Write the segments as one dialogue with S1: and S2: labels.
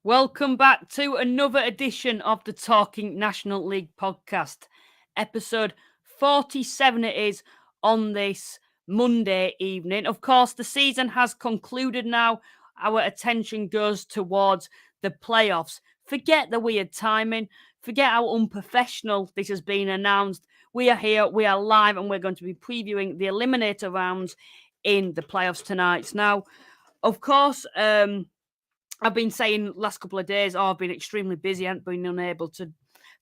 S1: Welcome back to another edition of the Talking National League podcast. Episode 47 it is on this Monday evening. Of course, the season has concluded now. Our attention goes towards the playoffs. Forget the weird timing. Forget how unprofessional this has been announced. We are here, we are live, and we're going to be previewing the eliminator rounds in the playoffs tonight. Now, of course, I've been saying last couple of days, I've been extremely busy. I haven't been unable to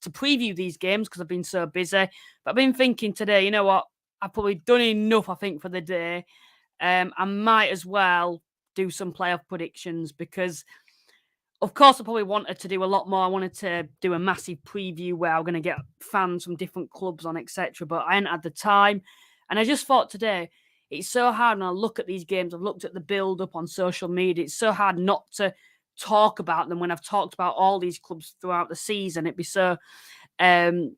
S1: preview these games because I've been so busy. But I've been thinking today, you know what? I've probably done enough, I think, for the day. I might as well do some playoff predictions because, of course, I probably wanted to do a lot more. I wanted to do a massive preview where I'm going to get fans from different clubs on, etc. But I hadn't had the time. And I just thought today, it's so hard when I look at these games. I've looked at the build-up on social media. It's so hard not to talk about them when I've talked about all these clubs throughout the season. It'd be so, I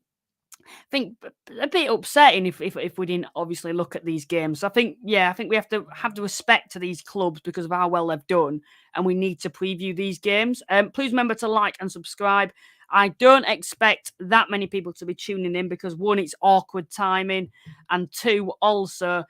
S1: think, a bit upsetting if we didn't obviously look at these games. So I think we have to have the respect to these clubs because of how well they've done, and we need to preview these games. Please remember to like and subscribe. I don't expect that many people to be tuning in because, one, it's awkward timing, and two, also,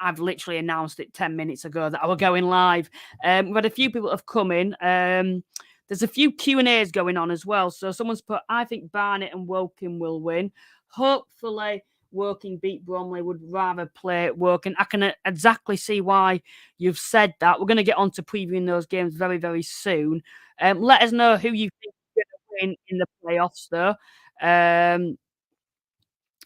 S1: I've literally announced it 10 minutes ago that I were going live. We've had a few people have come in. There's a few Q&As going on as well. So someone's put, I think Barnet and Woking will win. Hopefully, Woking beat Bromley. Would rather play Woking. I can exactly see why you've said that. We're going to get on to previewing those games very, very soon. Let us know who you think is going to win in the playoffs, though.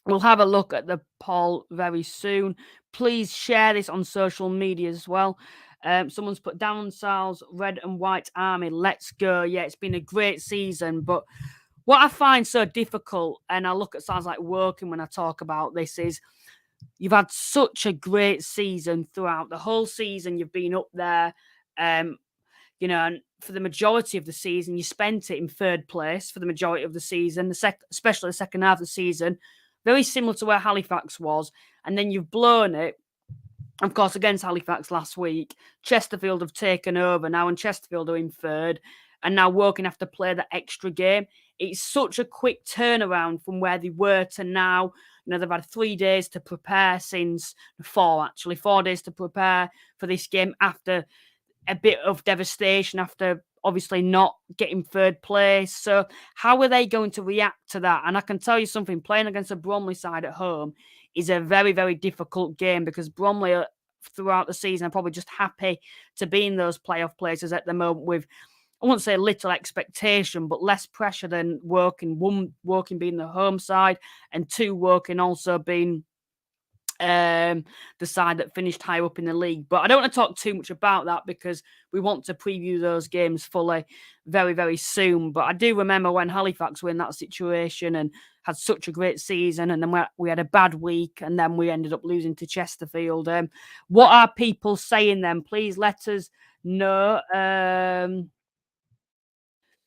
S1: We'll have a look at the poll very soon. Please share this on social media as well. Someone's put down Sal's Red and White Army. Let's go. Yeah, it's been a great season. But what I find so difficult, and I look at sides like Woking when I talk about this, is you've had such a great season throughout the whole season. You've been up there. And for the majority of the season, you spent it in third place for the majority of the season, especially the second half of the season. Very similar to where Halifax was. And then you've blown it, of course, against Halifax last week. Chesterfield have taken over now, and Chesterfield are in third. And now Woking have to play the extra game. It's such a quick turnaround from where they were to now. They've had 3 days to prepare since 4 days to prepare for this game after a bit of devastation, after obviously not getting third place. So how are they going to react to that? And I can tell you something, playing against a Bromley side at home is a very, very difficult game because Bromley throughout the season are probably just happy to be in those playoff places at the moment with, I won't say little expectation, but less pressure than Woking. One, Woking being the home side, and two, Woking also being the side that finished high up in the league. But I don't want to talk too much about that because we want to preview those games fully very, very soon. But I do remember when Halifax were in that situation and had such a great season, and then we had a bad week, and then we ended up losing to Chesterfield. What are people saying then? Please let us know.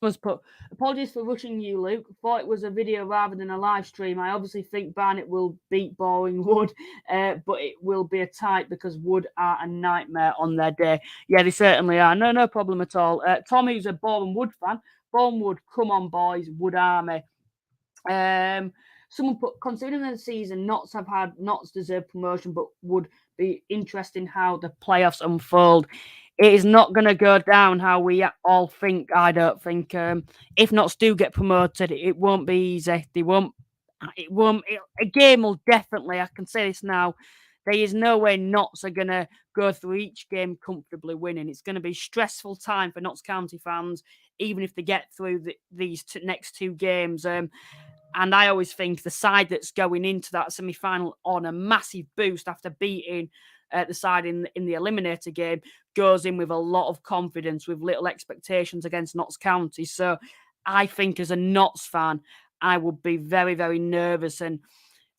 S1: Must put, apologies for rushing you, Luke. Thought it was a video rather than a live stream. I obviously think Barnet will beat Boreham Wood, but it will be a tight because Wood are a nightmare on their day. Yeah, they certainly are. No problem at all. Tom, who's a Boreham Wood fan. Boreham Wood, come on, boys. Wood Army. Someone put, considering the season, Notts deserve promotion, but would be interesting how the playoffs unfold. It is not going to go down how we all think. I don't think. If Notts do get promoted, it won't be easy. A game will definitely. I can say this now. There is no way Notts are going to go through each game comfortably winning. It's going to be a stressful time for Notts County fans, even if they get through these next 2 games. And I always think the side that's going into that semi-final on a massive boost after beating the side in the eliminator game goes in with a lot of confidence, with little expectations against Notts County. So I think as a Notts fan, I would be very, very nervous. And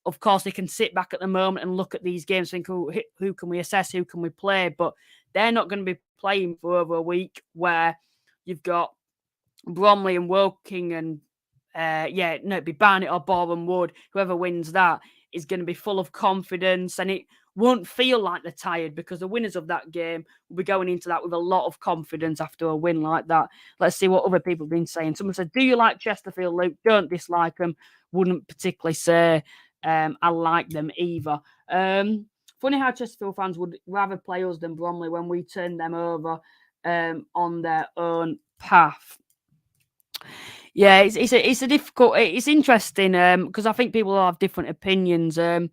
S1: of course, they can sit back at the moment and look at these games, think, who can we assess, who can we play? But they're not going to be playing for over a week where you've got Bromley and Woking and it'd be Barnet or Boreham Wood. Whoever wins that is going to be full of confidence, and it won't feel like they're tired because the winners of that game will be going into that with a lot of confidence after a win like that. Let's see what other people have been saying. Someone said, do you like Chesterfield, Luke? Don't dislike them. Wouldn't particularly say I like them either. Funny how Chesterfield fans would rather play us than Bromley when we turn them over on their own path. Yeah, it's a difficult. It's interesting because I think people have different opinions. If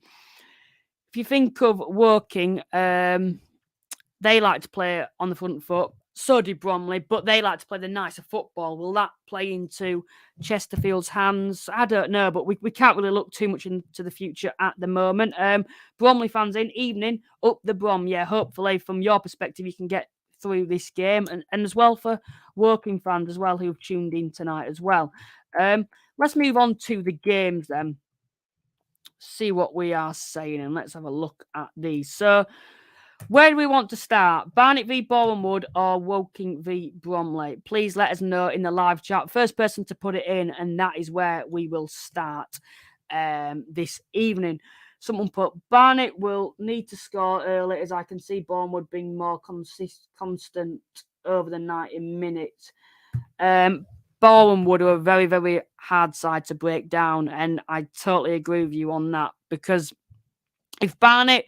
S1: you think of Woking, they like to play on the front foot. So did Bromley, but they like to play the nicer football. Will that play into Chesterfield's hands? I don't know, but we can't really look too much into the future at the moment. Bromley fans in, evening, up the Brom. Yeah, hopefully from your perspective you can get through this game and as well for Woking fans as well who've tuned in tonight as well. Let's move on to the games then. See what we are saying and let's have a look at these. So where do we want to start? Barnet v Boreham Wood or Woking v Bromley? Please let us know in the live chat. First person to put it in, and that is where we will start this evening. Someone put Barnet will need to score early, as I can see Boreham Wood being more constant over the 90 minutes. Boreham Wood are a very, very hard side to break down, and I totally agree with you on that because if Barnet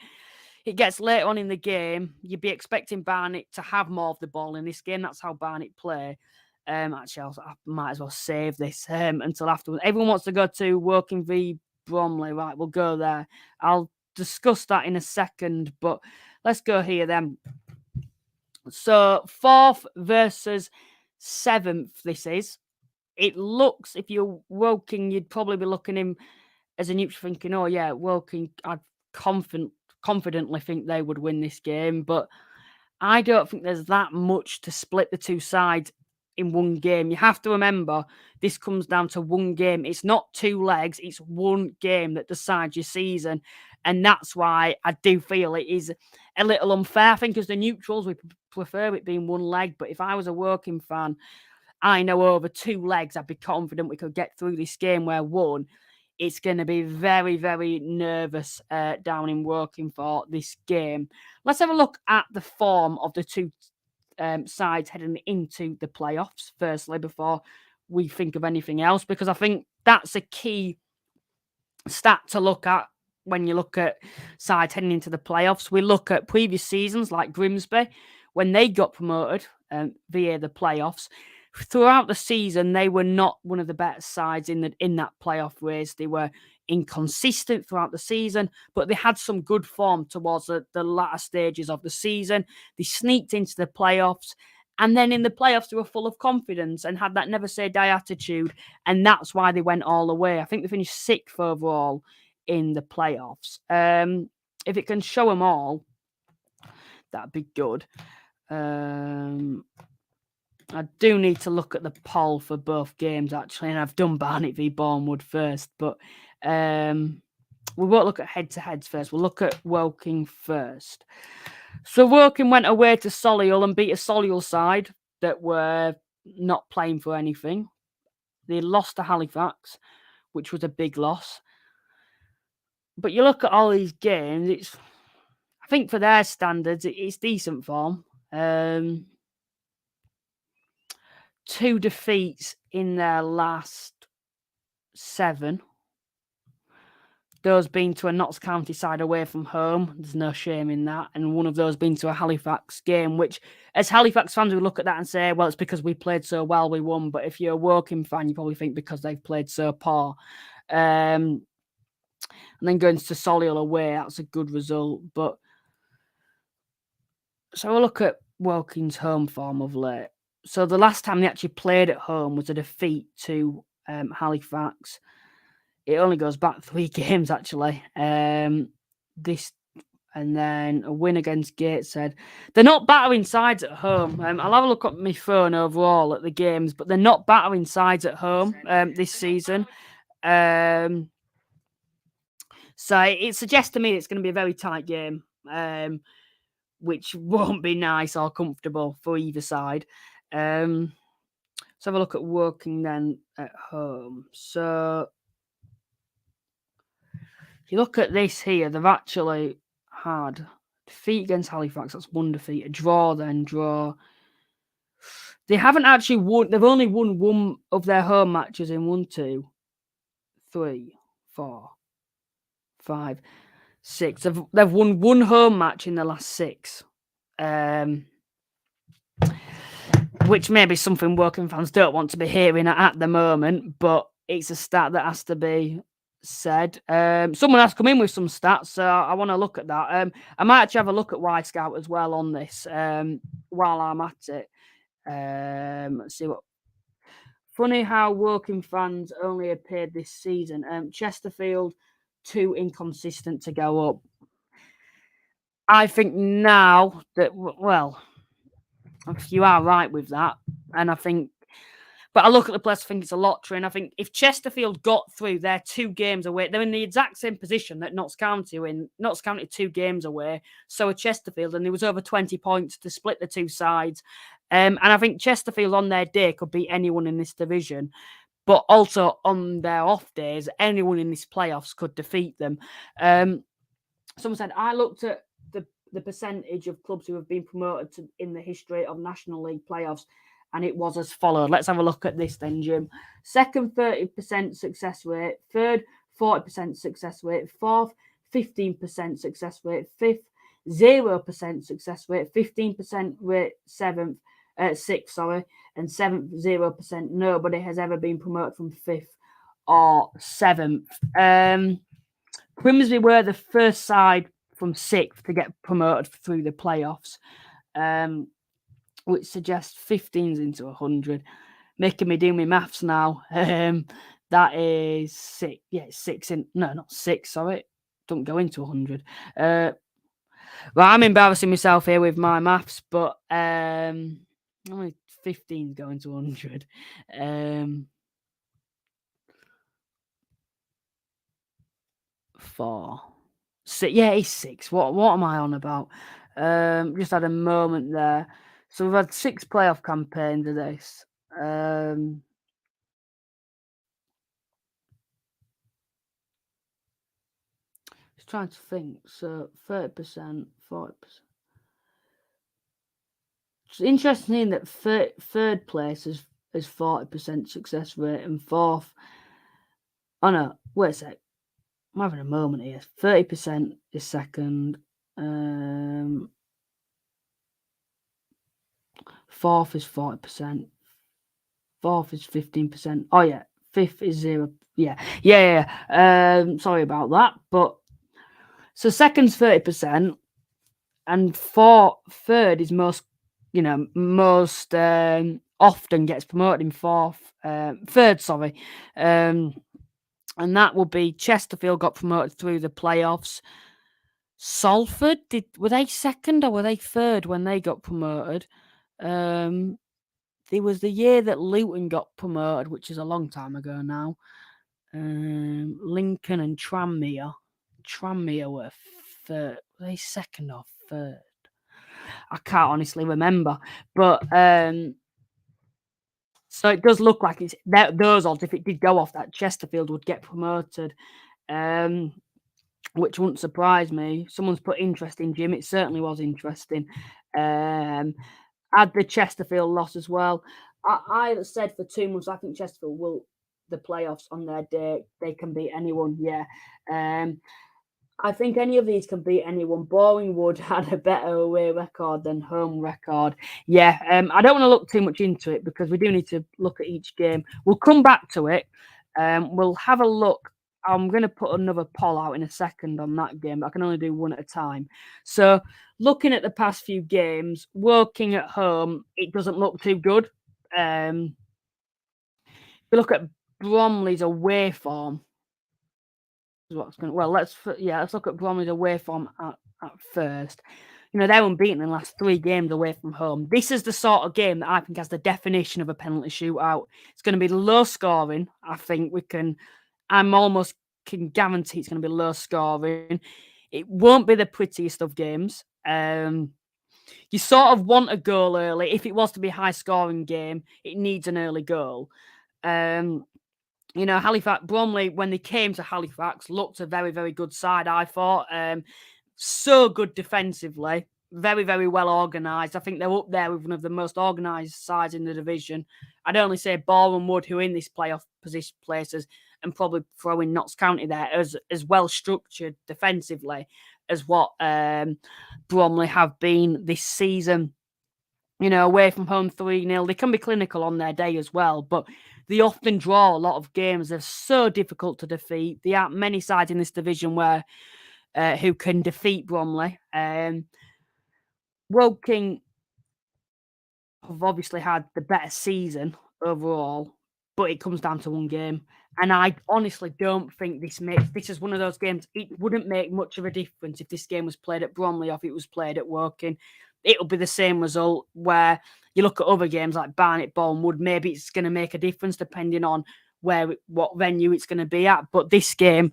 S1: it gets later on in the game, you'd be expecting Barnet to have more of the ball in this game. That's how Barnet play. Actually, I might as well save this until afterwards. Everyone wants to go to Woking v Bromley. Right, we'll go there. I'll discuss that in a second, but let's go here then. So 4th versus 7th, this is. It looks, if you're Woking, you'd probably be looking in as a neutral thinking, oh yeah, Woking, I'd confidently think they would win this game, but I don't think there's that much to split the two sides in one game. You have to remember this comes down to one game. It's not 2 legs, it's one game that decides your season. And that's why I do feel it is a little unfair. I think as the neutrals, we prefer it being 1 leg. But if I was a Woking fan, I know over 2 legs, I'd be confident we could get through this game where 1, it's going to be very, very nervous down in Woking for this game. Let's have a look at the form of the two sides heading into the playoffs, firstly, before we think of anything else, because I think that's a key stat to look at when you look at sides heading into the playoffs. We look at previous seasons like Grimsby, when they got promoted via the playoffs. Throughout the season, they were not one of the better sides in that playoff race. They were inconsistent throughout the season, but they had some good form towards the latter stages of the season. They sneaked into the playoffs, and then in the playoffs, they were full of confidence and had that never say die attitude, and that's why they went all the way. I think they finished 6th overall in the playoffs. If it can show them all, that'd be good. I do need to look at the poll for both games, actually, and I've done Barnet v Boreham Wood first, but we won't look at head-to-heads first. We'll look at Woking first. So Woking went away to Solihull and beat a Solihull side that were not playing for anything. They lost to Halifax, which was a big loss. But you look at all these games, I think for their standards, it's decent form. 2 defeats in their last 7. Those being to a Notts County side away from home. There's no shame in that. And one of those being to a Halifax game, which as Halifax fans, we look at that and say, well, it's because we played so well, we won. But if you're a Woking fan, you probably think because they've played so poor. And then going to Solihull away, that's a good result. But so we'll look at Woking's home form of late. So the last time they actually played at home was a defeat to Halifax. It only goes back 3 games, actually. This and then a win against Gateshead. They're not battering sides at home. I'll have a look at my phone overall at the games, but they're not battering sides at home this season. So it suggests to me it's going to be a very tight game, which won't be nice or comfortable for either side. Let's have a look at Woking then at home. So if you look at this here, they've actually had defeat against Halifax. That's one defeat. A draw, then draw. They haven't actually won. They've only won one of their home matches in 1, 2, 3, 4, 5, 6. They've won one home match in the last 6. Which may be something working fans don't want to be hearing at the moment, but it's a stat that has to be said. Someone has come in with some stats, so I want to look at that. I might actually have a look at Y Scout as well on this while I'm at it. Let's see what. Funny how working fans only appeared this season. Chesterfield, too inconsistent to go up. I think now that, well, you are right with that. And I think, but I look at the place, I think it's a lottery. And I think if Chesterfield got through, they're 2 games away. They're in the exact same position that Notts County are in. Notts County 2 games away. So are Chesterfield. And there was over 20 points to split the 2 sides. And I think Chesterfield on their day could beat anyone in this division. But also on their off days, anyone in this playoffs could defeat them. Someone said, I looked at the percentage of clubs who have been promoted in the history of National League playoffs, and it was as followed. Let's have a look at this then, Jim. Second, 30% success rate. Third, 40% success rate. Fourth, 15% success rate. Fifth, 0% success rate. 15% rate. Sixth, and seventh, 0%. Nobody has ever been promoted from 5th or 7th. Grimsby were the first side from 6th to get promoted through the playoffs, which suggests 15s into 100. Making me do my maths now. That is 6. Yeah, 6 in. No, not 6. Sorry, don't go into 100. Well, I'm embarrassing myself here with my maths, but only 15 going to 100. 4. 6. Yeah, it's 6. What am I on about? Just had a moment there. So we've had 6 playoff campaigns of this. Just trying to think. So 30%, 40%. It's interesting that third place is 40% success rate, and fourth. Oh no, wait a sec. I'm having a moment here. 30% is second. Fourth is 40%. Fourth is 15%. Oh yeah, fifth is 0. Yeah. Sorry about that, but so second's 30%, and third is most often gets promoted in third. Sorry, and that will be Chesterfield got promoted through the playoffs. Salford were they second or were they third when they got promoted? There was the year that Luton got promoted, which is a long time ago now. Lincoln and Tranmere. Tranmere were third. Were they second or third? I can't honestly remember. But so it does look like it's those odds. If it did go off, that Chesterfield would get promoted. Which wouldn't surprise me. Someone's put interesting, Jim. It certainly was interesting. Add the Chesterfield loss as well. I said for 2 months, I think Chesterfield will the playoffs on their day. They can beat anyone. Yeah. I think any of these can beat anyone. Boringwood had a better away record than home record. Yeah. I don't want to look too much into it because we do need to look at each game. We'll come back to it. We'll have a look. I'm going to put another poll out in a second on that game, but I can only do one at a time. So, looking at the past few games, working at home, it doesn't look too good. If we look at Bromley's away form, let's look at Bromley's away form at first. They're unbeaten in the last 3 games away from home. This is the sort of game that I think has the definition of a penalty shootout. It's going to be low scoring. I think I'm almost can guarantee it's going to be low scoring. It won't be the prettiest of games. You sort of want a goal early. If it was to be a high scoring game, it needs an early goal. Halifax, Bromley, when they came to Halifax, looked a very, very good side, I thought. so good defensively, very, very well organised. I think they're up there with one of the most organised sides in the division. I'd only say Boreham would, who in this playoff position places, and probably throw in Notts County there as well structured defensively as what Bromley have been this season. Away from home 3-0. They can be clinical on their day as well, but they often draw a lot of games. They're so difficult to defeat. There aren't many sides in this division who can defeat Bromley. Woking have obviously had the better season overall, but it comes down to one game. And I honestly don't think this is one of those games. It wouldn't make much of a difference if this game was played at Bromley or if it was played at Woking. It'll be the same result. Where you look at other games like Barnet, Bournemouth, maybe it's going to make a difference depending on what venue it's going to be at. But this game,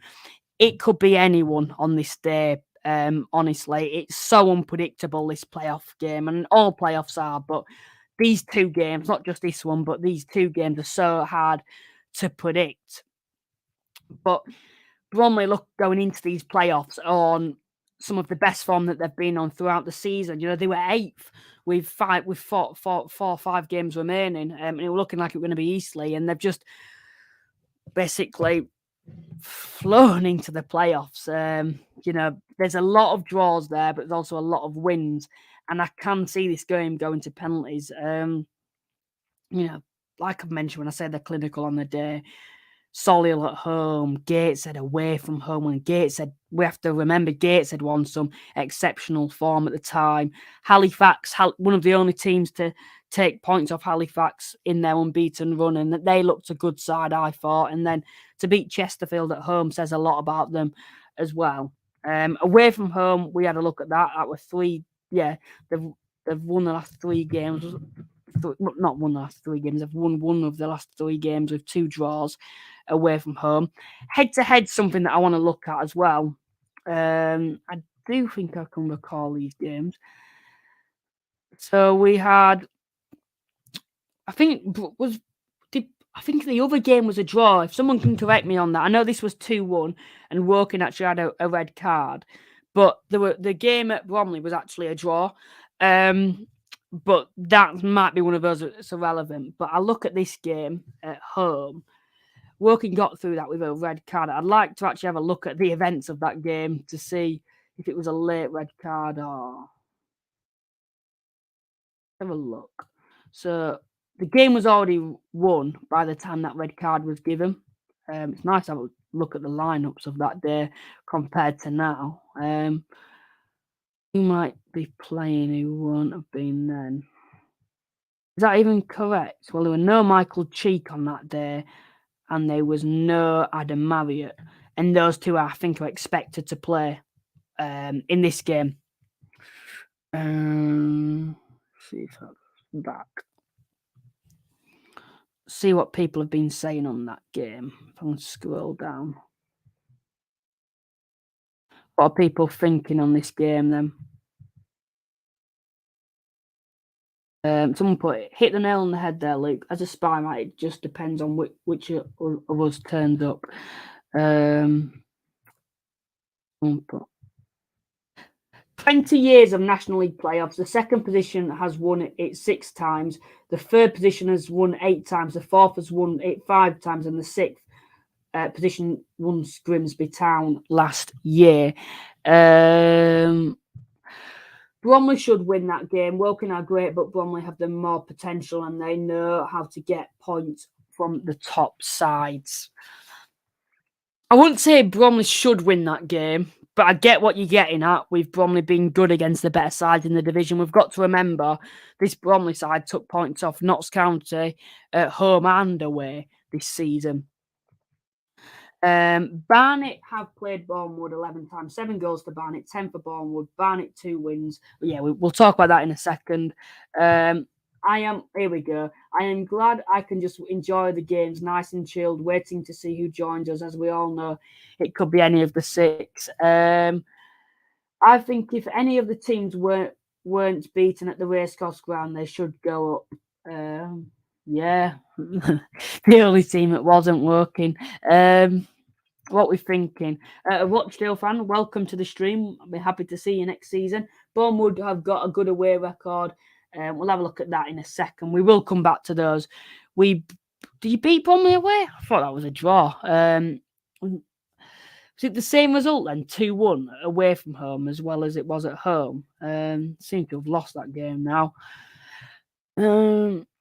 S1: it could be anyone on this day. Honestly, it's so unpredictable, this playoff game, and all playoffs are. But these two games, not just this one, but these two games are so hard to predict. But Bromley look going into these playoffs on some of the best form that they've been on throughout the season. They were 8th with 4 or 5 games remaining, and it was looking like it was going to be Eastleigh, and they've just basically flown into the playoffs. There's a lot of draws there, but there's also a lot of wins, and I can see this game going to penalties. Like I've mentioned when I said they're clinical on the day. Solihull at home, Gateshead away from home, and Gateshead, we have to remember Gateshead won some exceptional form at the time. Halifax, one of the only teams to take points off Halifax in their unbeaten run, and that they looked a good side, I thought. And then to beat Chesterfield at home says a lot about them as well. Away from home, we had a look at that. That was 3. Yeah, they've won the last 3 games. Not won the last 3 games. They've won one of the last 3 games with 2 draws away from home. Head-to-head, something that I want to look at as well. I do think I can recall these games. So we had, I think the other game was a draw. If someone can correct me on that, I know this was 2-1, and Woking actually had a red card, but the game at Bromley was actually a draw. But that might be one of those that's irrelevant. But I look at this game at home. Woking got through that with a red card. I'd like to actually have a look at the events of that game to see if it was a late red card or... Have a look. So the game was already won by the time that red card was given. It's nice to have a look at the lineups of that day compared to now. Who might be playing who won't have been then? Is that even correct? Well, there were no Michael Cheek on that day, and there was no Adam Marriott. And those two, I think, are expected to play in this game. See if that's back. See what people have been saying on that game. If I can scroll down. What are people thinking on this game then? Someone put it, hit the nail on the head there, Luke. As a spy, mate, it just depends on which of us turns up. Someone put 20 years of National League playoffs. The second position has won it 6 times. The third position has won 8 times. The fourth has won it 5 times. And the sixth position won Grimsby Town last year. Bromley should win that game. Woking are great, but Bromley have the more potential and they know how to get points from the top sides. I wouldn't say Bromley should win that game, but I get what you're getting at with Bromley being good against the better sides in the division. We've got to remember this Bromley side took points off Notts County at home and away this season. Barnet have played Bournemouth 11 times, 7 goals to Barnet, 10 for Bournemouth. Barnet 2 wins. But yeah, we'll talk about that in a second. Here we go. I am glad I can just enjoy the games nice and chilled, waiting to see who joins us. As we all know, it could be any of the 6. I think if any of the teams weren't beaten at the racecourse ground, they should go up. Yeah, the only team that wasn't working. what we're thinking. A Rochdale fan, welcome to the stream. I'll be happy to see you next season. Bournemouth have got a good away record. We'll have a look at that in a second. We will come back to those. Did you beat Bromley away? I thought that was a draw. Was it the same result then? 2-1 away from home as well as it was at home. Seem to have lost that game now.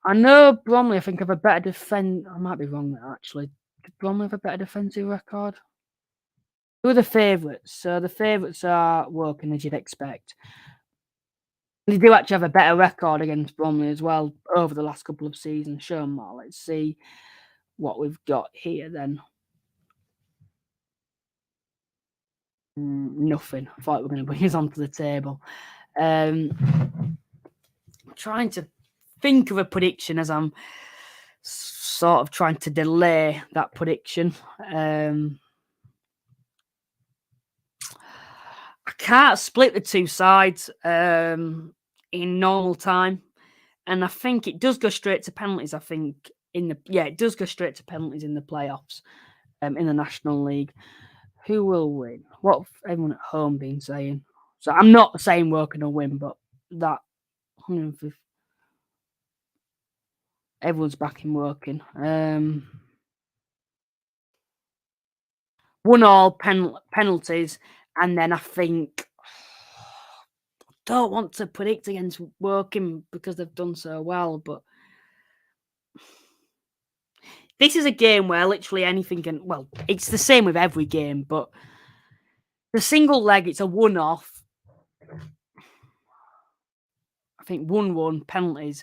S1: I know Bromley, I think, have a better defense. I might be wrong there, actually. Did Bromley have a better defensive record? Who are the favourites? So the favourites are Woking, as you'd expect. They do actually have a better record against Bromley as well over the last couple of seasons. Show them more. Let's see what we've got here then. Nothing. I thought we were going to bring us onto the table. I'm trying to think of a prediction as I'm sort of trying to delay that prediction. I can't split the two sides in normal time, and I think it does go straight to penalties. I think it does go straight to penalties in the playoffs in the National League. Who will win? What have everyone at home been saying? So I'm not saying Woking will win, but that 150. Everyone's back in Woking. 1-1 penalties, and then I think I don't want to predict against Woking because they've done so well, but this is a game where literally anything can. Well, it's the same with every game, but the single leg, it's a one-off. I think 1-1 penalties.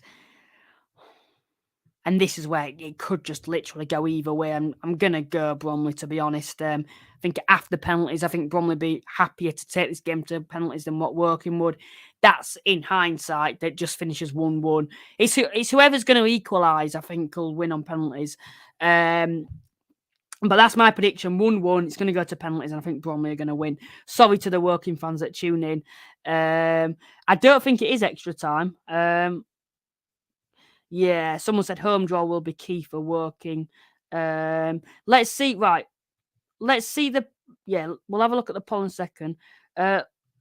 S1: And this is where it could just literally go either way. I'm going to go Bromley, to be honest. I think after penalties, I think Bromley be happier to take this game to penalties than what Woking would. That's in hindsight. That just finishes 1-1. It's whoever's going to equalise, I think, will win on penalties. But that's my prediction. 1-1. It's going to go to penalties, and I think Bromley are going to win. Sorry to the Woking fans that tune in. I don't think it is extra time. Yeah, someone said home draw will be key for Woking. Let's see. Right. Let's see we'll have a look at the poll in a second.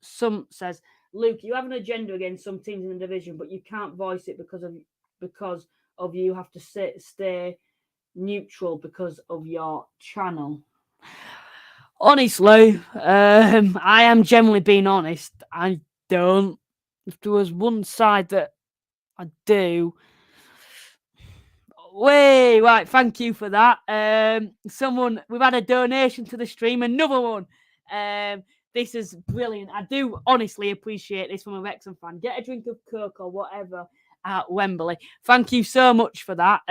S1: Some says, Luke, you have an agenda against some teams in the division, but you can't voice it because of you have to stay neutral because of your channel. Honestly, I am generally being honest. I don't. If there was one side that I do. Right, thank you for that. We've had a donation to the stream, another one. This is brilliant. I do honestly appreciate this from a Wrexham fan. Get a drink of Coke or whatever at Wembley. Thank you so much for that.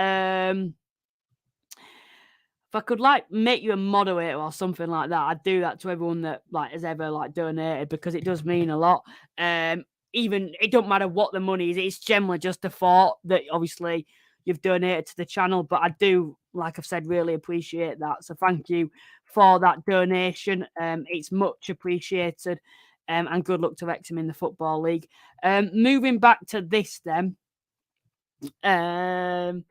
S1: If I could make you a moderator or something like that, I'd do that to everyone that has ever donated, because it does mean a lot. Even it don't matter what the money is, it's generally just a thought that obviously you've donated to the channel. But I do, like I've said, really appreciate that. So thank you for that donation. It's much appreciated. And good luck to Wrexham in the Football League. Moving back to this then. 1-1,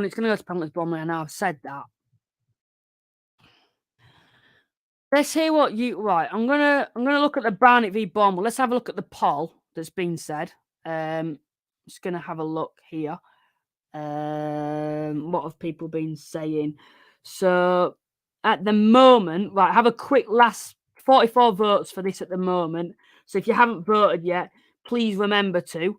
S1: it's going to go to penalties, Bromley. I know I've said that. Let's hear what you. Right, I'm gonna look at the Barnet v Boreham. Let's have a look at the poll that's been said. Just gonna have a look here. What have people been saying? So at the moment, right, have a quick last 44 votes for this at the moment. So if you haven't voted yet, please remember to.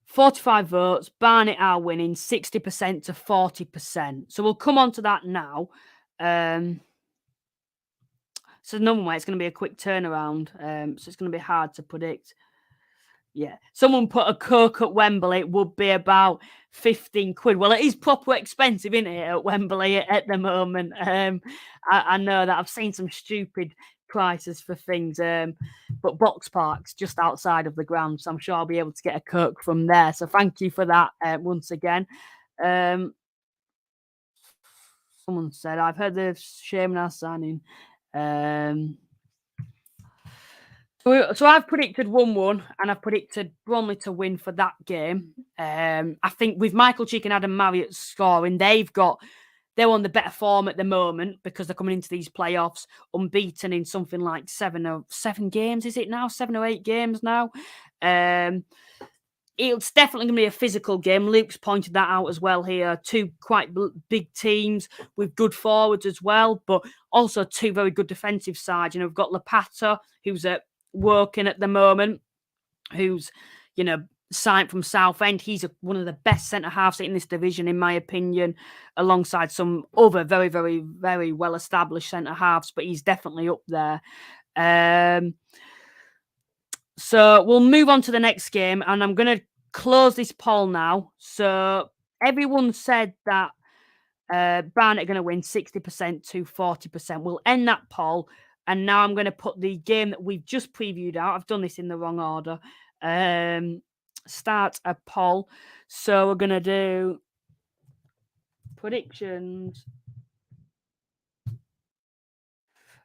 S1: 45 votes, Barnet are winning 60% to 40%. So we'll come on to that now. So another way, it's going to be a quick turnaround. So it's going to be hard to predict. Yeah. Someone put a Coke at Wembley. It would be about 15 quid. Well, it is proper expensive, isn't it, at Wembley at the moment? I know that. I've seen some stupid prices for things. But Box Park's just outside of the ground, so I'm sure I'll be able to get a Coke from there. So thank you for that once again. Someone said, I've heard the Shaman signing. So I've predicted 1-1, and I've predicted Bromley to win for that game. I think with Michael Cheek and Adam Marriott scoring, they're on the better form at the moment because they're coming into these playoffs unbeaten in something like seven games. Is it now 7 or 8 games now? It's definitely going to be a physical game. Luke's pointed that out as well here. Two quite big teams with good forwards as well, but also two very good defensive sides. We've got Lapata, who's working at the moment, who's, signed from Southend. He's one of the best centre-halves in this division, in my opinion, alongside some other very, very, very well-established centre-halves, but he's definitely up there. So we'll move on to the next game, and I'm going to close this poll now. So everyone said that Barnet are going to win 60% to 40%. We'll end that poll, and now I'm going to put the game that we've just previewed out. I've done this in the wrong order. Start a poll. So we're going to do predictions,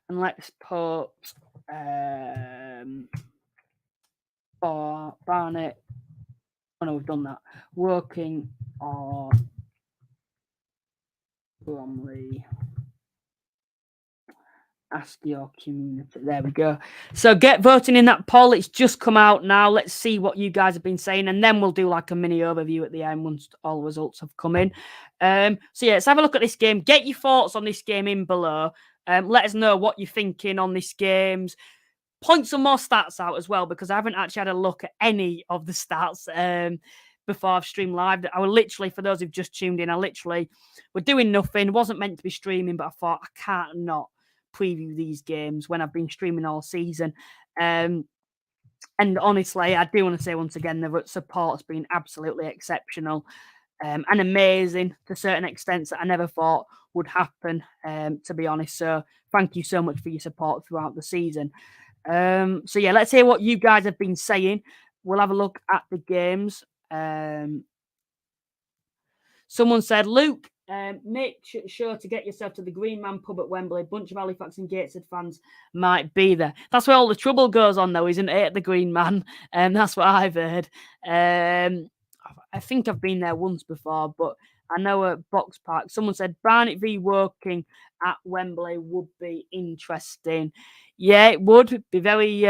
S1: and let's put for Barnet. Oh no, we've done that. Working or Bromley. Ask your community. There we go. So get voting in that poll. It's just come out now. Let's see what you guys have been saying, and then we'll do like a mini overview at the end once all the results have come in. So yeah, let's have a look at this game. Get your thoughts on this game in below. Let us know what you're thinking on this games. Point some more stats out as well, because I haven't actually had a look at any of the stats before I've streamed live. I was literally, for those who've just tuned in, we're doing nothing. Wasn't meant to be streaming, but I thought I can't not preview these games when I've been streaming all season. And honestly, I do want to say once again, the support has been absolutely exceptional and amazing to certain extents that I never thought would happen, to be honest. So thank you so much for your support throughout the season. So yeah, let's hear what you guys have been saying. We'll have a look at the games. Someone said, Luke, make sure to get yourself to the Green Man pub at Wembley. A bunch of Halifax and Gateshead fans might be there. That's where all the trouble goes on, though, isn't it? At the Green Man. That's what I've heard. I think I've been there once before, but I know at Box Park, someone said Barnet v Woking at Wembley would be interesting. Yeah, it would be very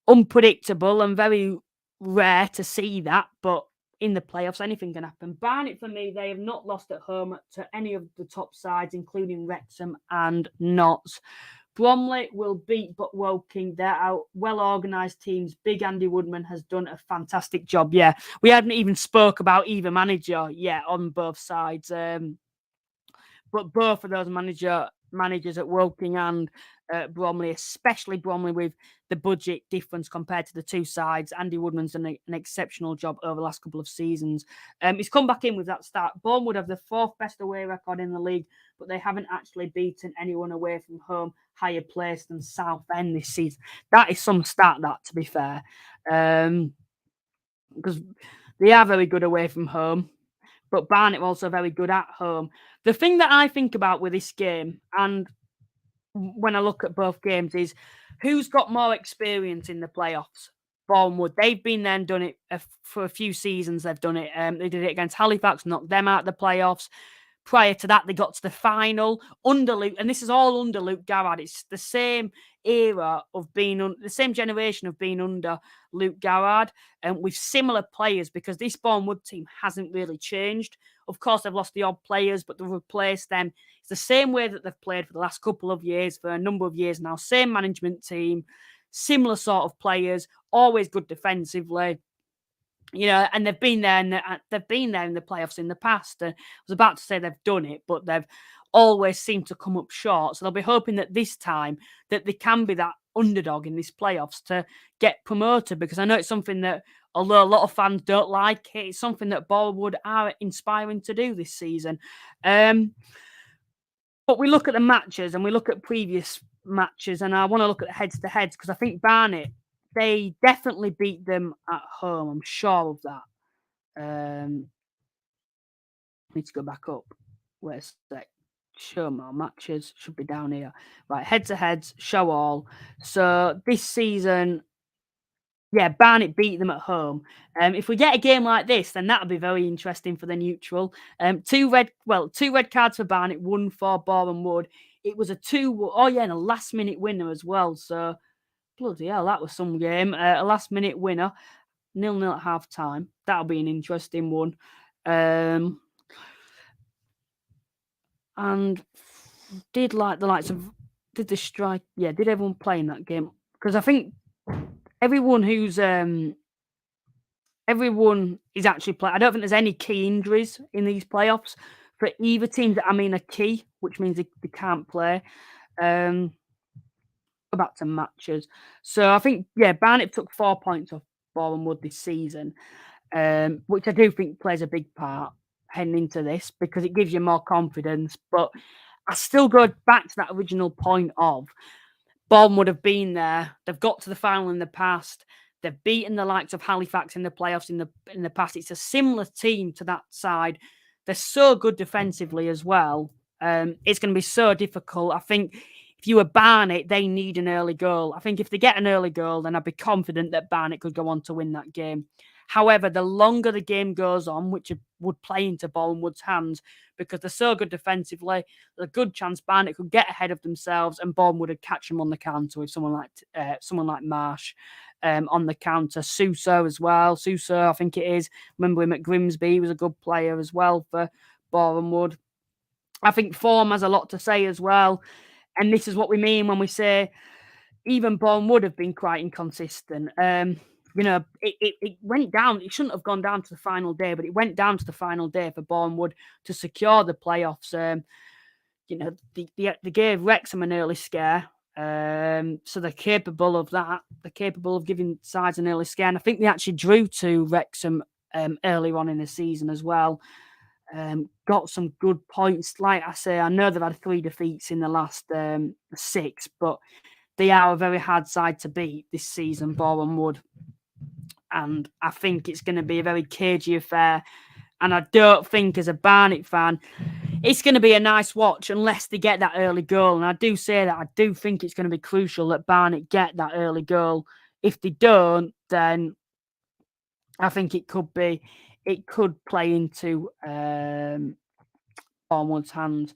S1: unpredictable and very rare to see that, but in the playoffs, anything can happen. Barnet, for me, they have not lost at home to any of the top sides, including Wrexham and Notts. Bromley will beat but Woking. They're out well-organised teams. Big Andy Woodman has done a fantastic job. Yeah, we hadn't even spoke about either manager yet on both sides. But both of those managers at Woking and Bromley, especially Bromley with the budget difference compared to the two sides. Andy Woodman's done an exceptional job over the last couple of seasons. He's come back in with that start. Bournemouth have the 4th best away record in the league, but they haven't actually beaten anyone away from home higher placed than Southend this season. That is some stat, that, to be fair. Because they are very good away from home, but Barnet also very good at home. The thing that I think about with this game, and when I look at both games, is who's got more experience in the playoffs. Bournemouth, they've been there and done it for a few seasons. They've done it. They did it against Halifax, knocked them out of the playoffs. Prior to that, they got to the final under Luke, and this is all under Luke Garrard. It's the same era of being the same generation of being under Luke Garrard, and with similar players, because this Bournemouth team hasn't really changed. Of course, they've lost the odd players, but they've replaced them. It's the same way that they've played for the last couple of years, for a number of years now. Same management team, similar sort of players, always good defensively. And they've been there, and they've been there in the playoffs in the past. I was about to say they've done it, but they've always seemed to come up short. So they'll be hoping that this time that they can be that underdog in these playoffs to get promoted, because I know it's something that, although a lot of fans don't like it, it's something that Bournemouth are inspiring to do this season. But we look at the matches and we look at previous matches, and I want to look at the heads-to-heads, because I think Barnet, they definitely beat them at home. I'm sure of that. I need to go back up. Wait a sec. show more matches should be down here. Right, head-to-heads, show all. So this season, yeah, Barnet beat them at home. If we get a game like this, then that'll be very interesting for the neutral. Two red cards for Barnet, one for Boreham Wood. It was a 2. Oh yeah, and a last-minute winner as well. So bloody hell, that was some game. A last-minute winner, 0-0 at half time. That'll be an interesting one. And did like the likes of did the strike? Yeah, did everyone play in that game? Because I think everyone everyone is actually playing. I don't think there's any key injuries in these playoffs for either team that I mean a key, which means they can't play. Go back to matches. So I think Barnet took 4 points off Boreham Wood this season, which I do think plays a big part heading into this because it gives you more confidence. But I still go back to that original point of Boreham would have been there. They've got to the final in the past. They've beaten the likes of Halifax in the playoffs in the past. It's a similar team to that side. They're so good defensively as well. It's going to be so difficult. I think if you were Barnet, they need an early goal. I think if they get an early goal, then I'd be confident that Barnet could go on to win that game. However, the longer the game goes on, which would play into Boreham Wood's hands, because they're so good defensively, there's a good chance Barnet could get ahead of themselves and Boreham would catch them on the counter with someone like Marsh on the counter. Suso as well. Suso, I think it is. Remember him at Grimsby. He was a good player as well for Boreham Wood. I think form has a lot to say as well. And this is what we mean when we say even Boreham Wood have been quite inconsistent. It went down. It shouldn't have gone down to the final day, but it went down to the final day for Boreham Wood to secure the playoffs. They gave Wrexham an early scare. So they're capable of that. They're capable of giving sides an early scare. And I think they actually drew to Wrexham earlier on in the season as well. Got some good points. Like I say, I know they've had 3 defeats in the last 6, but they are a very hard side to beat this season, Boreham Wood. And I think it's going to be a very cagey affair. And I don't think, as a Barnet fan, it's going to be a nice watch unless they get that early goal. And I do say that I do think it's going to be crucial that Barnet get that early goal. If they don't, then I think it could play into Boreham Wood's hands.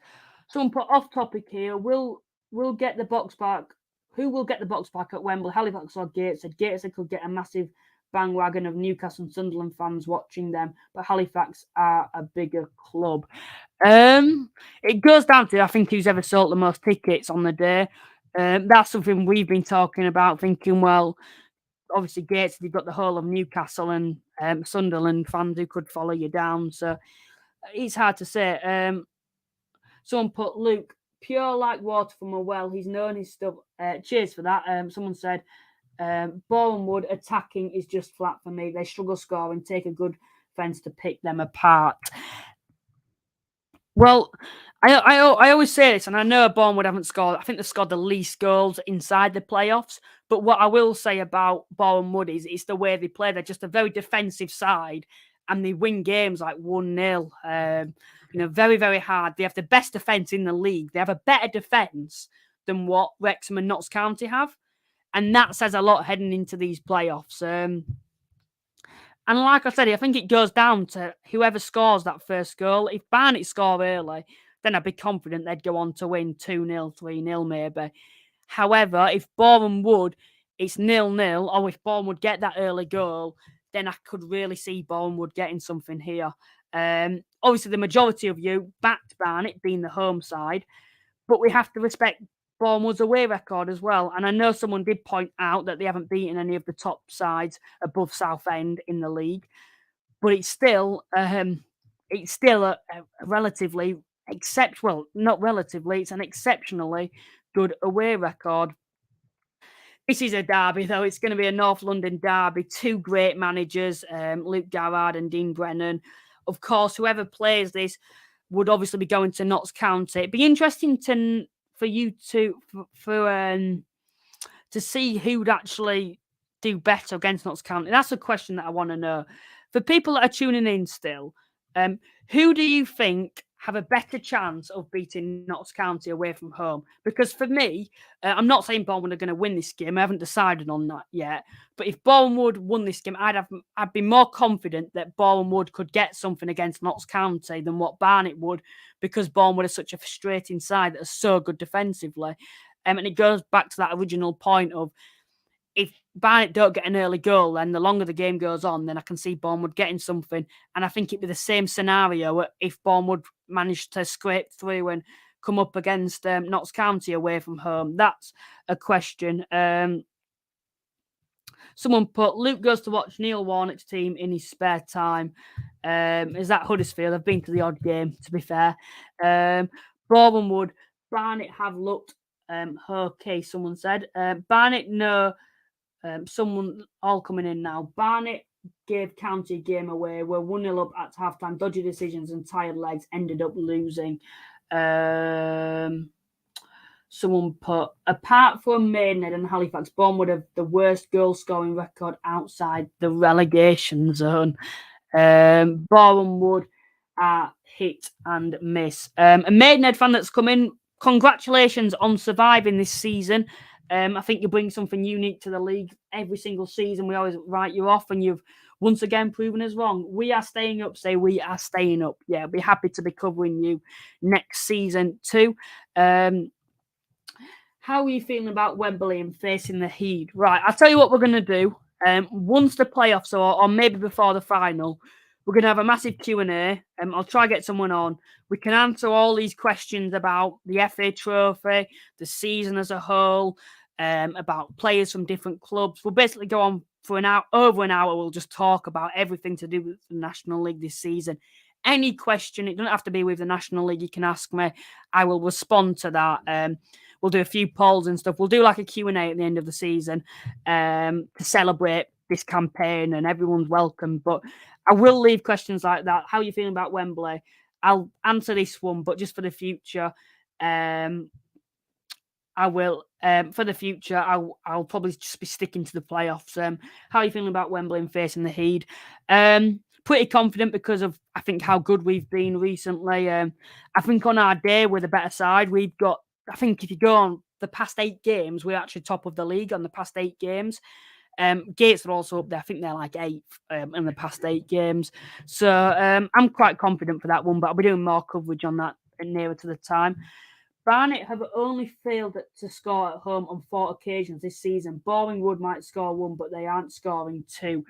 S1: Someone put off topic here. We'll get the box back. Who will get the box back at Wembley? Halifax or Gateshead? Gateshead could get a massive bandwagon of Newcastle and Sunderland fans watching them, but Halifax are a bigger club. It goes down to, I think, who's ever sold the most tickets on the day. That's something we've been talking about, thinking, well, obviously Gateshead, you've got the whole of Newcastle and Sunderland fans who could follow you down. So it's hard to say. Someone put Luke, pure like water from a well. He's known his stuff. Cheers for that. Someone said, Boreham Wood attacking is just flat for me. They struggle scoring, take a good fence to pick them apart. Well, I always say this, and I know Boreham Wood haven't scored. I think they've scored the least goals inside the playoffs. But what I will say about Boreham Wood is it's the way they play. They're just a very defensive side, and they win games like 1-0. Very, very hard. They have the best defence in the league. They have a better defence than what Wrexham and Notts County have. And that says a lot heading into these playoffs. And like I said, I think it goes down to whoever scores that first goal. If Barnet score early, then I'd be confident they'd go on to win 2-0, 3-0 maybe. However, if Boreham Wood, it's 0-0, or if Boreham Wood get that early goal, then I could really see Boreham Wood getting something here. Obviously, the majority of you backed Barnet being the home side, but we have to respect Boreham Wood's away record as well. And I know someone did point out that they haven't beaten any of the top sides above Southend in the league, but it's still a relatively it's an exceptionally good away record. This is a derby, though. It's going to be a North London derby. 2 great managers, Luke Garrard and Dean Brennan. Of course, whoever plays this would obviously be going to Notts County. It'd be interesting for you to see who'd actually do better against Notts County. That's a question that I want to know. For people that are tuning in still, who do you think have a better chance of beating Notts County away from home? Because for me, I'm not saying Bournemouth are going to win this game. I haven't decided on that yet. But if Bournemouth won this game, I'd be more confident that Bournemouth could get something against Notts County than what Barnet would, because Bournemouth is such a frustrating side that are so good defensively. And it goes back to that original point of, if Barnet don't get an early goal, then the longer the game goes on, then I can see Bournemouth getting something. And I think it'd be the same scenario if Bournemouth managed to scrape through and come up against Notts County away from home. That's a question. Someone put, Luke goes to watch Neil Warnock's team in his spare time. Is that Huddersfield? I've been to the odd game, to be fair. Bournemouth, Barnet have looked okay, someone said. Barnet, no. Someone all coming in now. Barnet gave County a game away. We're 1-0 up at halftime. Dodgy decisions and tired legs, ended up losing. Someone put, apart from Maidenhead and Halifax, Bournemouth have the worst goal scoring record outside the relegation zone. Bournemouth are hit and miss. A Maidenhead fan that's come in, congratulations on surviving this season. I think you bring something unique to the league every single season. We always write you off, and you've once again proven us wrong. We are staying up. Say we are staying up. Yeah, I'll be happy to be covering you next season too. How are you feeling about Wembley and facing the Heat? Right, I'll tell you what we're going to do. Once the playoffs or maybe before the final, we're going to have a massive Q&A. I'll try to get someone on. We can answer all these questions about the FA Trophy, the season as a whole, about players from different clubs. We'll basically go on for an hour, over an hour. We'll just talk about everything to do with the National League this season. Any question, it doesn't have to be with the National League, you can ask me. I will respond to that. We'll do a few polls and stuff. We'll do like a Q&A at the end of the season to celebrate this campaign, and everyone's welcome. But I will leave questions like that. How are you feeling about Wembley? I'll answer this one, but just for the future, I will. For the future, I'll probably just be sticking to the playoffs. How are you feeling about Wembley and facing the Heat? Pretty confident because of, I think, how good we've been recently. I think on our day we're the better side. We've got, I think if you go on the past 8 games, we're actually top of the league on the past 8 games. Gates are also up there. I think they're like 8th in the past 8 games. So I'm quite confident for that one, but I'll be doing more coverage on that nearer to the time. Barnet have only failed to score at home on 4 occasions this season. Bournemouth might score 1, but they aren't scoring 2.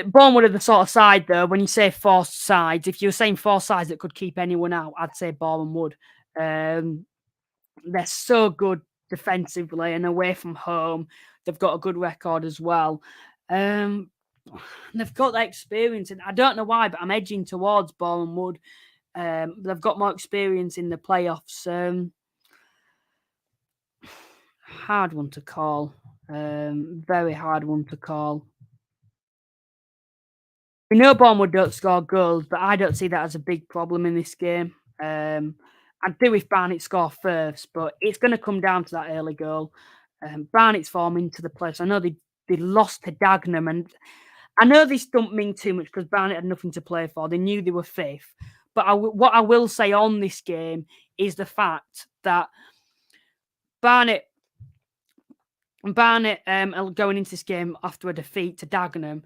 S1: Bournemouth are the sort of side, though, when you say 4 sides, if you're saying 4 sides that could keep anyone out, I'd say Bournemouth. They're so good defensively and away from home. They've got a good record as well. They've got that experience, and I don't know why, but I'm edging towards Bournemouth. They've got more experience in the playoffs. Hard one to call. Very hard one to call. We know Bournemouth don't score goals, but I don't see that as a big problem in this game. I'd do if Barnet score first, but it's going to come down to that early goal. Barnet's form into the place. I know they lost to Dagenham, and I know this don't mean too much because Barnet had nothing to play for. They knew they were 5th. But what I will say on this game is the fact that Barnet are going into this game after a defeat to Dagenham.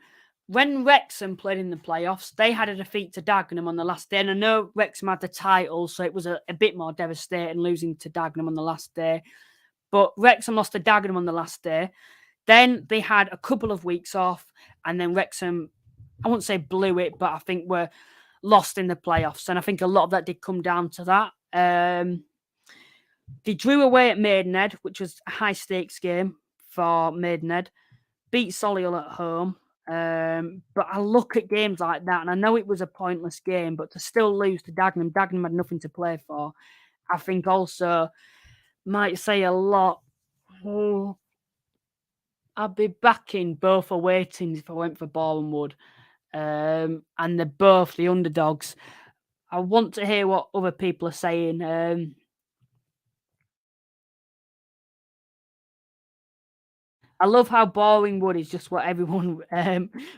S1: When Wrexham played in the playoffs, they had a defeat to Dagenham on the last day. And I know Wrexham had the title, so it was a bit more devastating losing to Dagenham on the last day. But Wrexham lost to Dagenham on the last day. Then they had a couple of weeks off, and then Wrexham, I wouldn't say blew it, but I think were lost in the playoffs. And I think a lot of that did come down to that. They drew away at Maidenhead, which was a high-stakes game for Maidenhead. Beat Solihull at home. But I look at games like that, and I know it was a pointless game, but to still lose to Dagenham had nothing to play for, I think also might say a lot. I'd be backing both away teams if I went for Boreham. And they're both the underdogs. I want to hear what other people are saying. I love how boring wood is just what everyone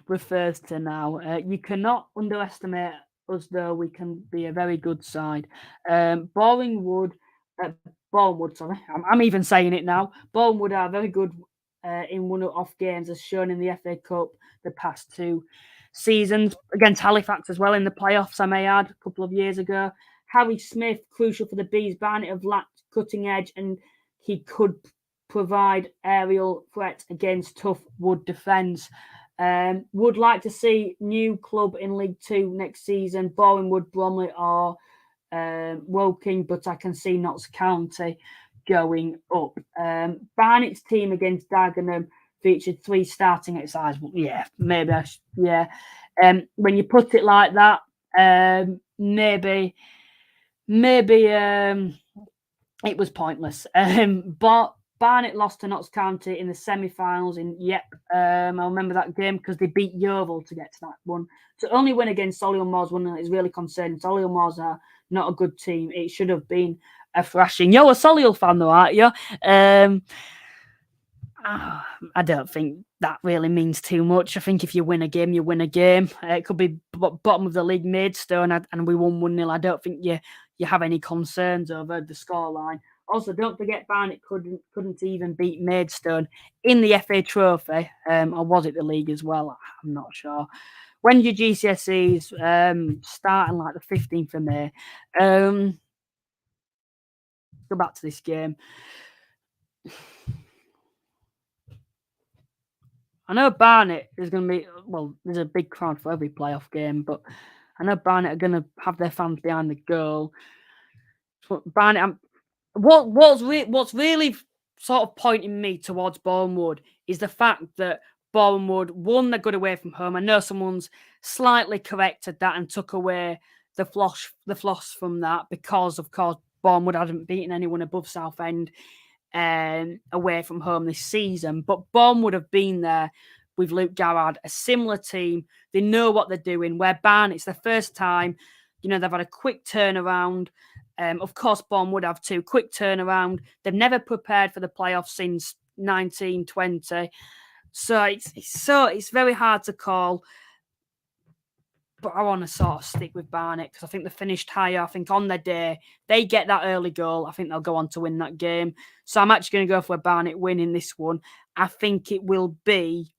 S1: refers to now. You cannot underestimate us, though, we can be a very good side. Boringwood, Bournemouth, sorry, I'm even saying it now. Bournemouth are very good in one-off games, as shown in the FA Cup the past 2 seasons, against Halifax as well in the playoffs, I may add, a couple of years ago. Harry Smith, crucial for the Bees. Barnet have lacked cutting edge, and he could provide aerial threat against tough Wood defence. Would like to see new club in League Two next season. Boringwood, Bromley, or Woking, but I can see Notts County going up. Barnet's team against Dagenham featured 3 starting exercises. Yeah, maybe yeah. When you put it like that, maybe it was pointless. But Barnet lost to Notts County in the semi-finals. I remember that game because they beat Yeovil to get to that one. To only win against Solihull Moors is really concerning. Solihull Moors are not a good team. It should have been a thrashing. You're a Solihull fan, though, aren't you? I don't think that really means too much. I think if you win a game, you win a game. It could be bottom of the league, Maidstone, and we won 1-0. I don't think you have any concerns over the scoreline. Also, don't forget Barnet couldn't even beat Maidstone in the FA Trophy, or was it the league as well? I'm not sure. When your GCSEs starting like the 15th of May. Go back to this game. I know Barnet is going to be, there's a big crowd for every playoff game, but I know Barnet are going to have their fans behind the goal. Barnet, what's really sort of pointing me towards Bournemouth is the fact that Bournemouth won, they're good away from home. I know someone's slightly corrected that and took away the floss from that because, of course, Bournemouth hadn't beaten anyone above Southend away from home this season. But Bournemouth have been there with Luke Garrard, a similar team. They know what they're doing. Where Barnet, it's their first time. They've had a quick turnaround. Of course, Bournemouth have too. Quick turnaround. They've never prepared for the playoffs since 1920. So it's very hard to call. But I want to sort of stick with Barnet because I think they finished higher. I think on their day, they get that early goal. I think they'll go on to win that game. So I'm actually going to go for a Barnet win in this one. I think it will be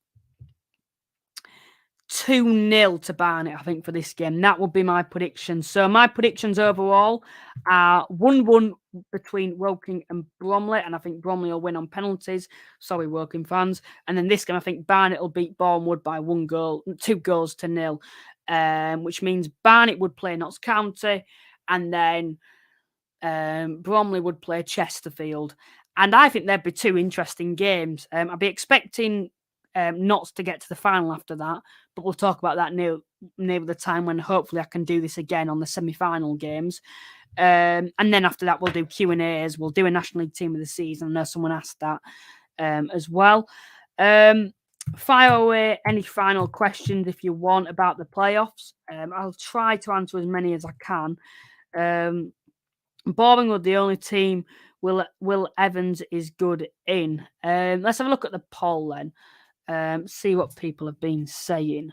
S1: 2-0 to Barnet, I think, for this game. That would be my prediction. So my predictions overall are 1-1 between Woking and Bromley, and I think Bromley will win on penalties. Sorry, Woking fans. And then this game, I think Barnet will beat Bournemouth by 2 goals to 0, which means Barnet would play Notts County, and then Bromley would play Chesterfield. And I think there'd be 2 interesting games. I'd be expecting Notts to get to the final after that, but we'll talk about that near the time when hopefully I can do this again on the semi-final games. And then after that, we'll do Q&As. We'll do a National League team of the season. I know someone asked that as well. Fire away any final questions if you want about the playoffs. I'll try to answer as many as I can. Boreham, the only team Will Evans is good in. Let's have a look at the poll then. See what people have been saying.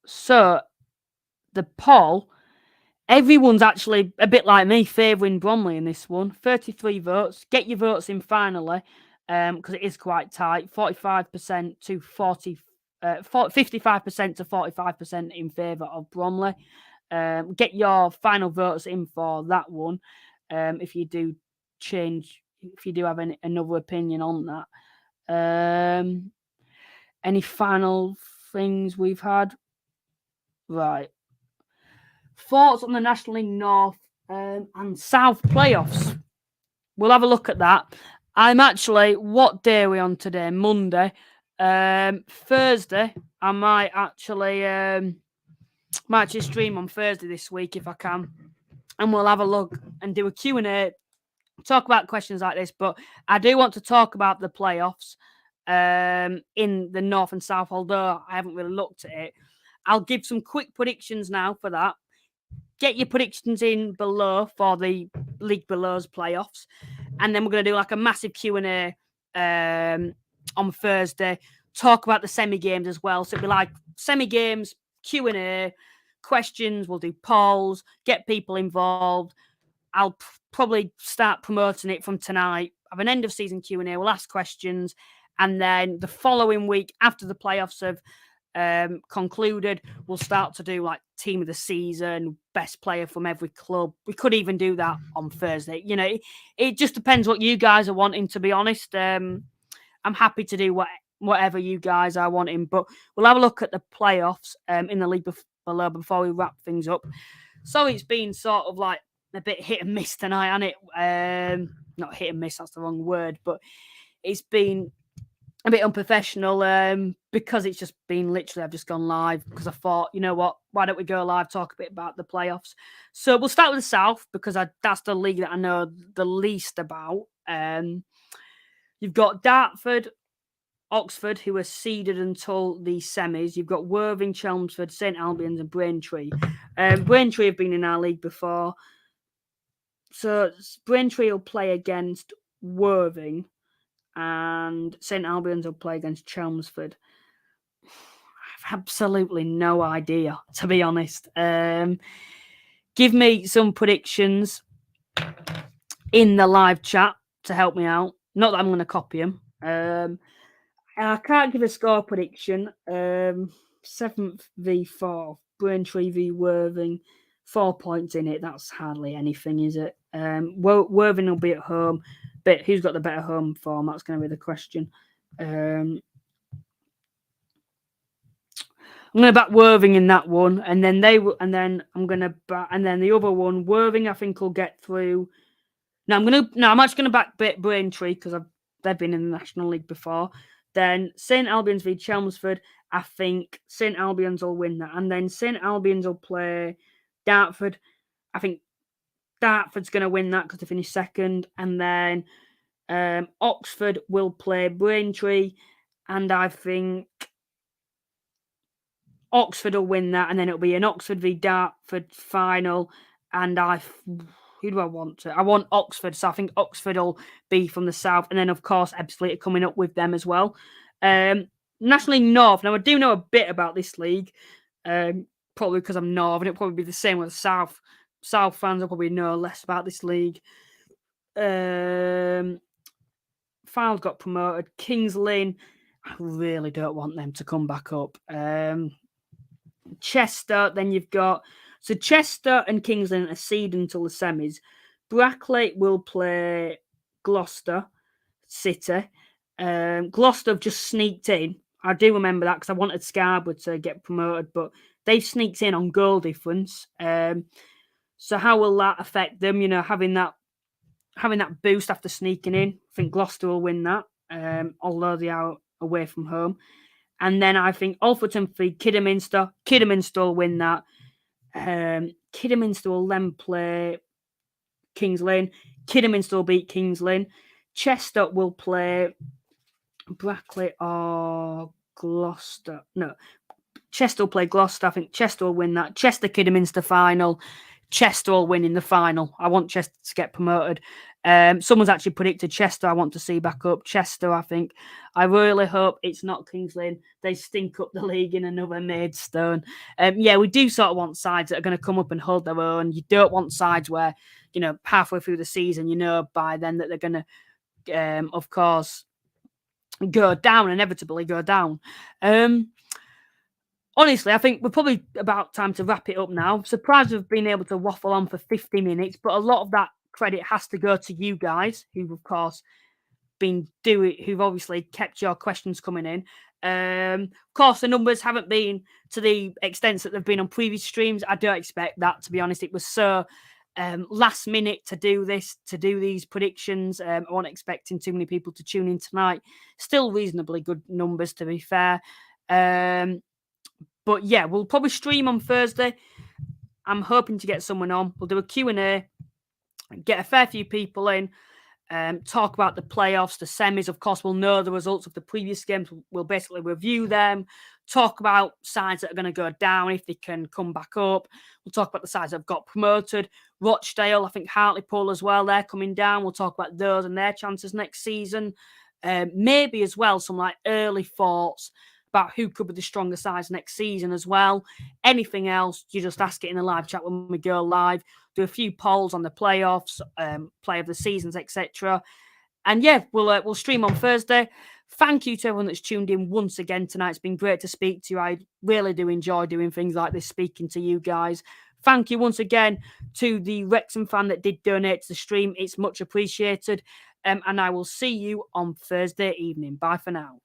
S1: So the poll, everyone's actually a bit like me, favouring Bromley in this one. 33 votes. Get your votes in finally, because it is quite tight. 45% to 55% to 45% in favour of Bromley. Get your final votes in for that one. If you do have another opinion on that. Any final things we've had? Right. Thoughts on the National League North and South playoffs? We'll have a look at that. I'm actually, what day are we on today? Monday. Thursday, I might actually stream on Thursday this week if I can. And we'll have a look and do a Q&A, talk about questions like this. But I do want to talk about the playoffs in the North and South, although I haven't really looked at it. I'll give some quick predictions now for that. Get your predictions in below for the League Below's playoffs. And then we're going to do like a massive Q&A on Thursday, talk about the semi-games as well. So it'll be like semi-games, Q&A, questions, we'll do polls, get people involved. I'll probably start promoting it from tonight. Have an end-of-season Q&A, we'll ask questions, and then the following week, after the playoffs have concluded, we'll start to do like team of the season, best player from every club. We could even do that on Thursday. You know, it just depends what you guys are wanting, to be honest. I'm happy to do whatever you guys are wanting, but we'll have a look at the playoffs in the league below before we wrap things up. So it's been sort of like a bit hit and miss tonight, hasn't it? Not hit and miss, that's the wrong word, but it's been a bit unprofessional because it's just been literally, I've just gone live because I thought, you know what, why don't we go live, talk a bit about the playoffs. So we'll start with the South because that's the league that I know the least about. You've got Dartford, Oxford, who are seeded until the semis. You've got Worthing, Chelmsford, St Albans and Braintree. Braintree have been in our league before. So Braintree will play against Worthing and St Albans will play against Chelmsford. I've absolutely no idea, to be honest. Give me some predictions in the live chat to help me out. Not that I'm going to copy them. And I can't give a score prediction. 7th v 4th, Braintree v Worthing, 4 points in it. That's hardly anything, is it? Worthing will be at home, but who's got the better home form? That's going to be the question. I'm going to back Worthing in that one, and then I'm going to back, and then the other one, Worthing, I think will get through. I'm actually going to back Braintree because they've been in the National League before. Then St Albans v Chelmsford, I think St Albans will win that, and then St Albans will play Dartford. I think Dartford's going to win that because they finished second, and then Oxford will play Braintree, and I think Oxford will win that, and then it'll be an Oxford v Dartford final, and who do I want to? I want Oxford, so I think Oxford will be from the south, and then of course Ebbsfleet are coming up with them as well. National League North. Now I do know a bit about this league, probably because I'm North, and it'll probably be the same with the South. South fans will probably know less about this league. Fylde got promoted. Kings Lynn, I really don't want them to come back up. Chester, then you've got... So Chester and Kings Lynn are seeded until the semis. Brackley will play Gloucester City. Gloucester have just sneaked in. I do remember that because I wanted Scarborough to get promoted, but they've sneaked in on goal difference. So how will that affect them? You know, having that boost after sneaking in. I think Gloucester will win that, although they are away from home. And then I think Alfreton v Kidderminster. Kidderminster will win that. Kidderminster will then play Kings Lynn. Kidderminster will beat Kings Lynn. Chester will play Brackley or Gloucester. No, Chester will play Gloucester. I think Chester will win that. Chester Kidderminster final. Chester will win in the final. I want Chester to get promoted. Someone's actually predicted Chester. I want to see back up. Chester, I think. I really hope it's not Kings Lynn. They stink up the league in another Maidstone. We do sort of want sides that are going to come up and hold their own. You don't want sides where, you know, halfway through the season, you know by then that they're going to, of course, go down, inevitably go down. Honestly, I think we're probably about time to wrap it up now. I'm surprised we've been able to waffle on for 50 minutes, but a lot of that credit has to go to you guys, who've of course who've obviously kept your questions coming in. Of course, the numbers haven't been to the extent that they've been on previous streams. I don't expect that, to be honest. It was so last minute to do these predictions. I wasn't expecting too many people to tune in tonight. Still reasonably good numbers, to be fair. But yeah, we'll probably stream on Thursday. I'm hoping to get someone on. We'll do a Q&A, get a fair few people in, talk about the playoffs, the semis. Of course, we'll know the results of the previous games. We'll basically review them, talk about sides that are going to go down if they can come back up. We'll talk about the sides that have got promoted. Rochdale, I think Hartlepool as well, they're coming down. We'll talk about those and their chances next season. maybe as well some like early thoughts about who could be the stronger sides next season as well. Anything else, you just ask it in the live chat when we go live. Do a few polls on the playoffs, play of the seasons, etc. And yeah, we'll stream on Thursday. Thank you to everyone that's tuned in once again tonight. It's been great to speak to you. I really do enjoy doing things like this, speaking to you guys. Thank you once again to the Wrexham fan that did donate to the stream. It's much appreciated. And I will see you on Thursday evening. Bye for now.